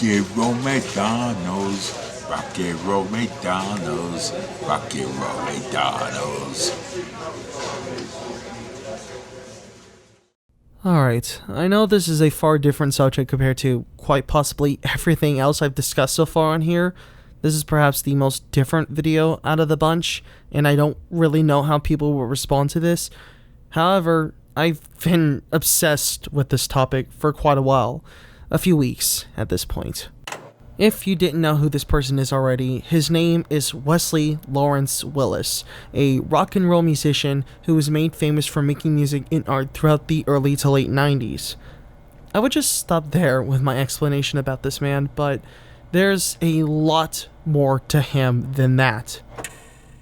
Rock and roll McDonald's, rock and roll McDonald's, rock and roll McDonald's. Alright, I know this is a far different subject compared to quite possibly everything else I've discussed so far on here. This is perhaps the most different video out of the bunch, and I don't really know how people will respond to this. However, I've been obsessed with this topic for quite a while, a few weeks at this point. If you didn't know who this person is already, his name is Wesley Lawrence Willis, a rock and roll musician who was made famous for making music and art throughout the early to late 90s. I would just stop there with my explanation about this man, but there's a lot more to him than that.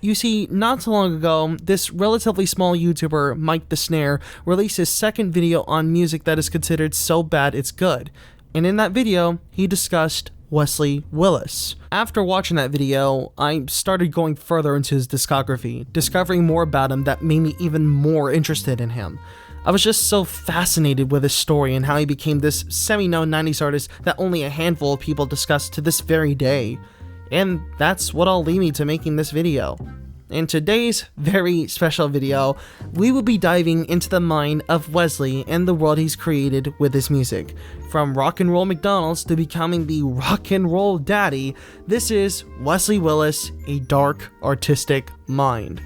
You see, not so long ago, this relatively small YouTuber, Mike the Snare, released his second video on music that is considered so bad it's good, and in that video, he discussed Wesley Willis. After watching that video, I started going further into his discography, discovering more about him that made me even more interested in him. I was just so fascinated with his story and how he became this semi-known 90s artist that only a handful of people discuss to this very day. And that's what all lead me to making this video. In today's very special video, we will be diving into the mind of Wesley and the world he's created with his music. From rock and roll McDonald's to becoming the rock and roll daddy, this is Wesley Willis, A Dark Artistic Mind.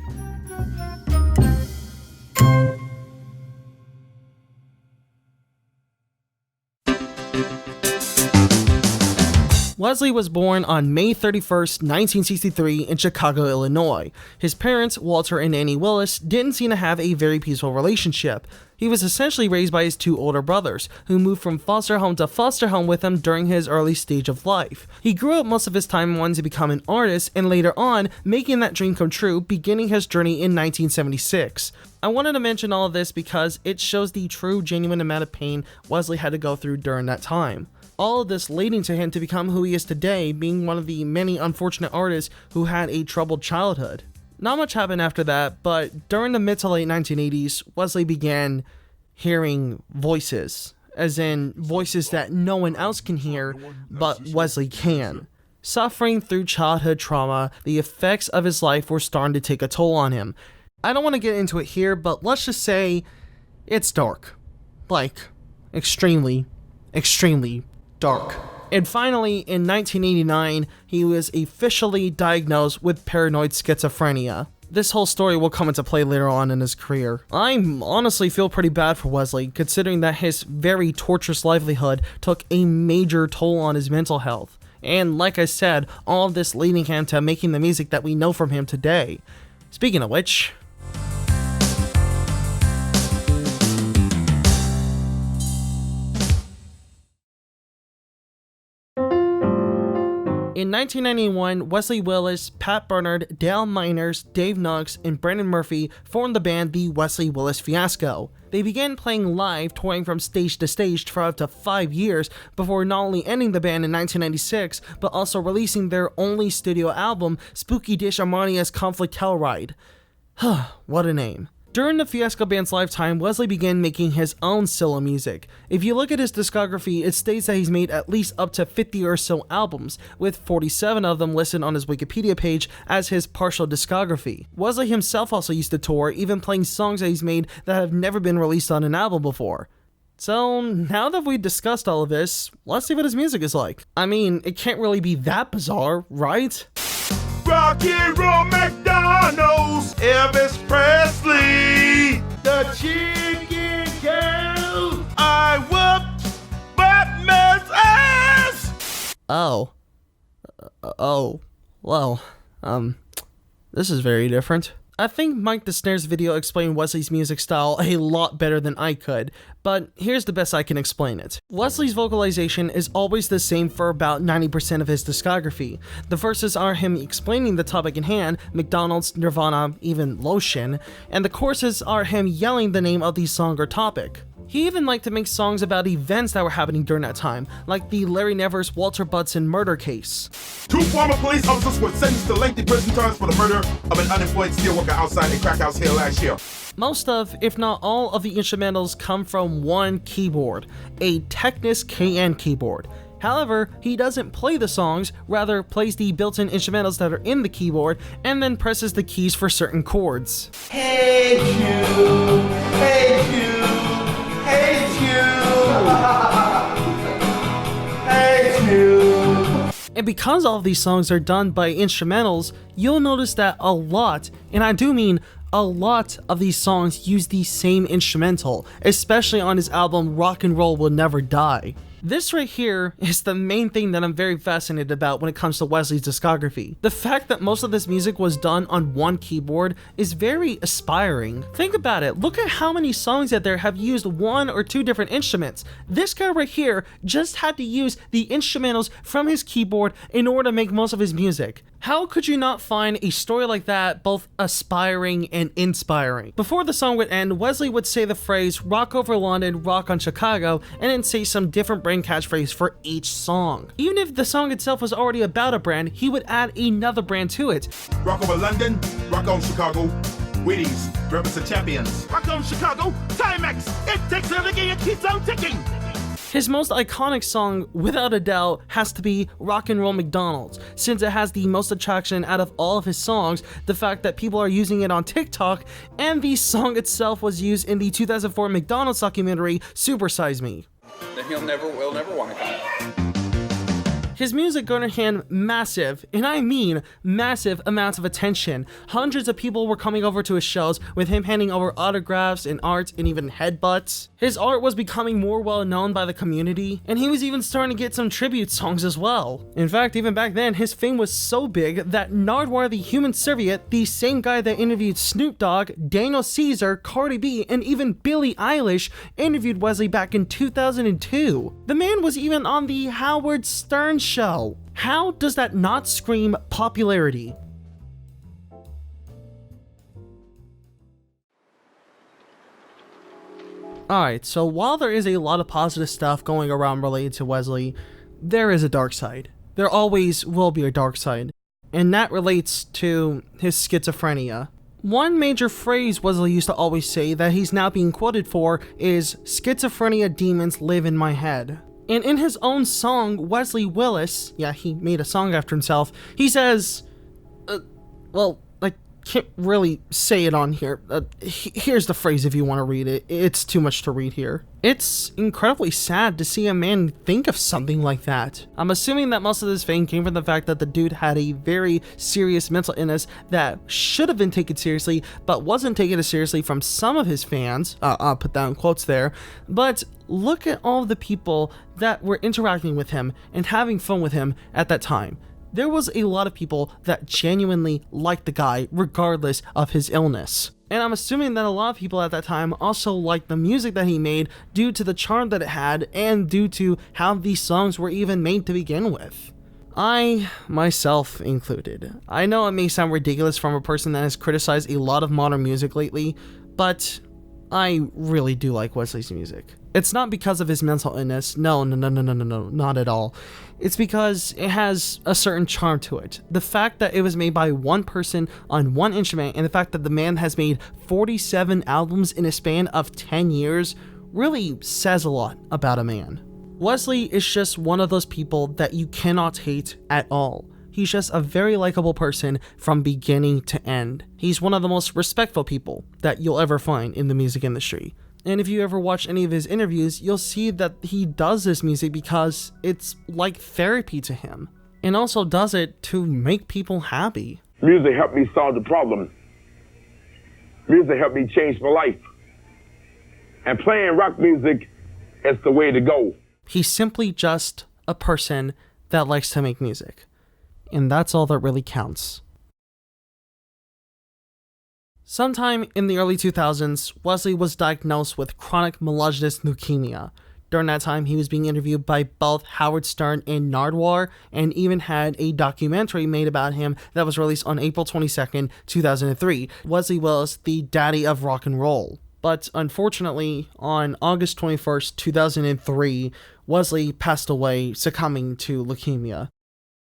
Wesley was born on May 31st, 1963 in Chicago, Illinois. His parents, Walter and Annie Willis, didn't seem to have a very peaceful relationship. He was essentially raised by his two older brothers, who moved from foster home to foster home with him during his early stage of life. He grew up most of his time wanting to become an artist, and later on, making that dream come true, beginning his journey in 1976. I wanted to mention all of this because it shows the true, genuine amount of pain Wesley had to go through during that time. All of this leading to him to become who he is today, being one of the many unfortunate artists who had a troubled childhood. Not much happened after that, but during the mid to late 1980s, Wesley began hearing voices, as in voices that no one else can hear, but Wesley can. Suffering through childhood trauma, the effects of his life were starting to take a toll on him. I don't want to get into it here, but let's just say it's dark. Like, extremely dark. And finally, in 1989, he was officially diagnosed with paranoid schizophrenia. This whole story will come into play later on in his career. I honestly feel pretty bad for Wesley, considering that his very torturous livelihood took a major toll on his mental health. And like I said, all of this leading him to making the music that we know from him today. Speaking of which, in 1991, Wesley Willis, Pat Bernard, Dale Miners, Dave Nuggs, and Brandon Murphy formed the band The Wesley Willis Fiasco. They began playing live, touring from stage to stage for up to 5 years before not only ending the band in 1996, but also releasing their only studio album, Spooky Dish Armania's Conflict Telluride. What a name. During the Fiasco band's lifetime, Wesley began making his own solo music. If you look at his discography, it states that he's made at least up to 50 or so albums, with 47 of them listed on his Wikipedia page as his partial discography. Wesley himself also used to tour, even playing songs that he's made that have never been released on an album before. So, now that we've discussed all of this, let's see what his music is like. I mean, it can't really be that bizarre, right? Rock and roll McDonald's, Elvis Presley, the chicken girl, I whooped Batman's ass. Well, this is very different. I think Mike the Snare's video explained Wesley's music style a lot better than I could, but here's the best I can explain it. Wesley's vocalization is always the same for about 90% of his discography. The verses are him explaining the topic in hand, McDonald's, Nirvana, even Lotion, and the choruses are him yelling the name of the song or topic. He even liked to make songs about events that were happening during that time, like the Larry Nevers Walter Budson murder case. 2 former police officers were sentenced to lengthy prison terms for the murder of an unemployed steelworker outside a crack house here last year. Most of, if not all of the instrumentals come from one keyboard, a Technics KN keyboard. However, he doesn't play the songs, rather plays the built-in instrumentals that are in the keyboard and then presses the keys for certain chords. Hey Q, hey Q, hey Q, hey Q. And because all of these songs are done by instrumentals, you'll notice that a lot, and I do mean a lot of these songs use the same instrumental, especially on his album Rock and Roll Will Never Die. This right here is the main thing that I'm very fascinated about when it comes to Wesley's discography. The fact that most of this music was done on one keyboard is very aspiring. Think about it, look at how many songs out there have used one or two different instruments. This guy right here just had to use the instrumentals from his keyboard in order to make most of his music. How could you not find a story like that both aspiring and inspiring? Before the song would end, Wesley would say the phrase "rock over London, rock on Chicago," and then say some different brand catchphrase for each song. Even if the song itself was already about a brand, he would add another brand to it. Rock over London, rock on Chicago. Wheaties, Breakfast Champions. Rock on Chicago, Timex. It takes everything, it keeps on ticking. His most iconic song, without a doubt, has to be Rock and Roll McDonald's, since it has the most attraction out of all of his songs, the fact that people are using it on TikTok, and the song itself was used in the 2004 McDonald's documentary, Super Size Me. Then we'll never want to come. His music garnered him massive, and I mean massive amounts of attention. Hundreds of people were coming over to his shows with him handing over autographs and art and even headbutts. His art was becoming more well known by the community, and he was even starting to get some tribute songs as well. In fact, even back then, his fame was so big that Nardwuar the Human Serviette, the same guy that interviewed Snoop Dogg, Daniel Caesar, Cardi B, and even Billie Eilish, interviewed Wesley back in 2002. The man was even on the Howard Stern show. How does that not scream popularity? Alright, so while there is a lot of positive stuff going around related to Wesley, there is a dark side. There always will be a dark side, and that relates to his schizophrenia. One major phrase Wesley used to always say that he's now being quoted for is "schizophrenia demons live in my head." And in his own song, Wesley Willis, yeah, he made a song after himself, he says, well, I can't really say it on here. Here's the phrase if you want to read it. It's too much to read here. It's incredibly sad to see a man think of something like that. I'm assuming that most of this fame came from the fact that the dude had a very serious mental illness that should have been taken seriously, but wasn't taken as seriously from some of his fans. I'll put that in quotes there. But look at all the people that were interacting with him and having fun with him at that time. There was a lot of people that genuinely liked the guy regardless of his illness. And I'm assuming that a lot of people at that time also liked the music that he made due to the charm that it had and due to how these songs were even made to begin with. I, myself included. I know it may sound ridiculous from a person that has criticized a lot of modern music lately, but I really do like Wesley's music. It's not because of his mental illness. No, not at all. It's because it has a certain charm to it. The fact that it was made by one person on one instrument, and the fact that the man has made 47 albums in a span of 10 years really says a lot about a man. Wesley is just one of those people that you cannot hate at all. He's just a very likable person from beginning to end. He's one of the most respectful people that you'll ever find in the music industry. And if you ever watch any of his interviews, you'll see that he does this music because it's like therapy to him. And also does it to make people happy. Music helped me solve the problem. Music helped me change my life. And playing rock music is the way to go. He's simply just a person that likes to make music. And that's all that really counts. Sometime in the early 2000s, Wesley was diagnosed with chronic myelogenous leukemia. During that time, he was being interviewed by both Howard Stern and Nardwuar, and even had a documentary made about him that was released on April 22nd, 2003, Wesley Willis, the Daddy of Rock and Roll. But unfortunately, on August 21st, 2003, Wesley passed away, succumbing to leukemia.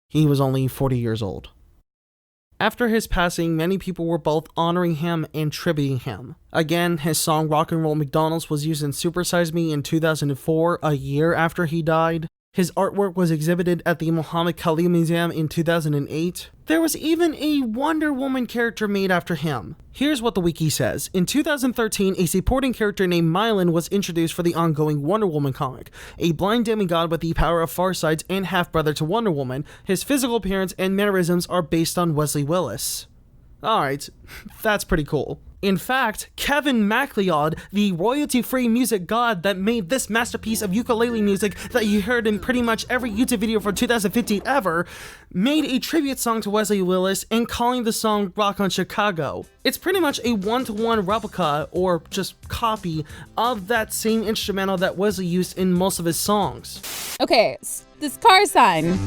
He was only 40 years old. After his passing, many people were both honoring him and tributing him. Again, his song Rock and Roll McDonald's was used in Super Size Me in 2004, a year after he died. His artwork was exhibited at the Muhammad Kali Museum in 2008. There was even a Wonder Woman character made after him. Here's what the wiki says. In 2013, a supporting character named Mylan was introduced for the ongoing Wonder Woman comic. A blind demigod with the power of Farsight and half-brother to Wonder Woman, his physical appearance and mannerisms are based on Wesley Willis. Alright, that's pretty cool. In fact, Kevin MacLeod, the royalty-free music god that made this masterpiece of ukulele music that you heard in pretty much every YouTube video from 2015 ever, made a tribute song to Wesley Willis and calling the song Rock on Chicago. It's pretty much a one-to-one replica, or just copy, of that same instrumental that Wesley used in most of his songs. Okay, this car sign.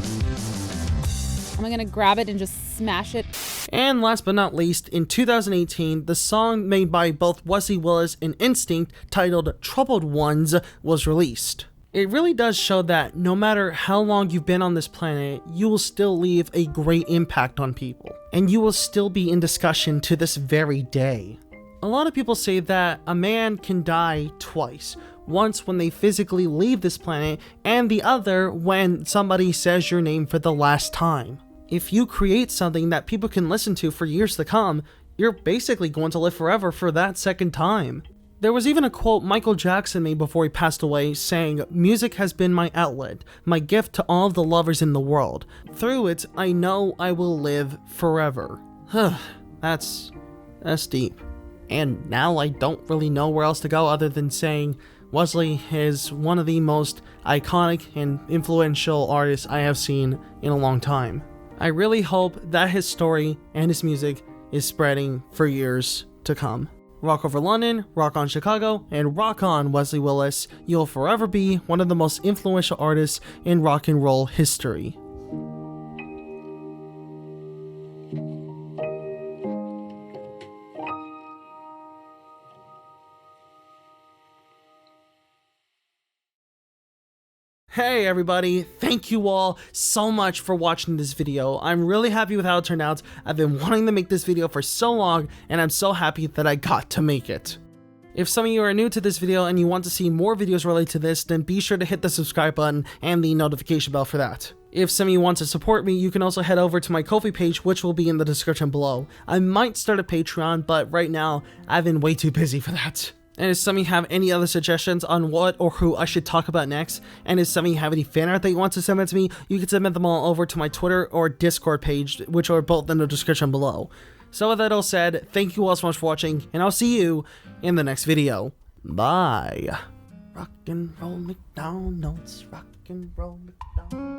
I'm gonna grab it and just smash it. And last but not least, in 2018, the song made by both Wesley Willis and Instinct, titled Troubled Ones, was released. It really does show that no matter how long you've been on this planet, you will still leave a great impact on people. And you will still be in discussion to this very day. A lot of people say that a man can die twice. Once when they physically leave this planet, and the other when somebody says your name for the last time. If you create something that people can listen to for years to come, you're basically going to live forever for that second time. There was even a quote Michael Jackson made before he passed away saying, "Music has been my outlet, my gift to all of the lovers in the world. Through it, I know I will live forever." That's deep. And now I don't really know where else to go other than saying Wesley is one of the most iconic and influential artists I have seen in a long time. I really hope that his story and his music is spreading for years to come. Rock over London, rock on Chicago, and rock on Wesley Willis. You'll forever be one of the most influential artists in rock and roll history. Hey everybody, thank you all so much for watching this video. I'm really happy with how it turned out. I've been wanting to make this video for so long, and I'm so happy that I got to make it. If some of you are new to this video and you want to see more videos related to this, then be sure to hit the subscribe button and the notification bell for that. If some of you want to support me, you can also head over to my Ko-fi page, which will be in the description below. I might start a Patreon, but right now, I've been way too busy for that. And if some of you have any other suggestions on what or who I should talk about next, and if some of you have any fan art that you want to submit to me, you can submit them all over to my Twitter or Discord page, which are both in the description below. So with that all said, thank you all so much for watching, and I'll see you in the next video. Bye. Rock and roll McDonald's, rock and roll McDonald's.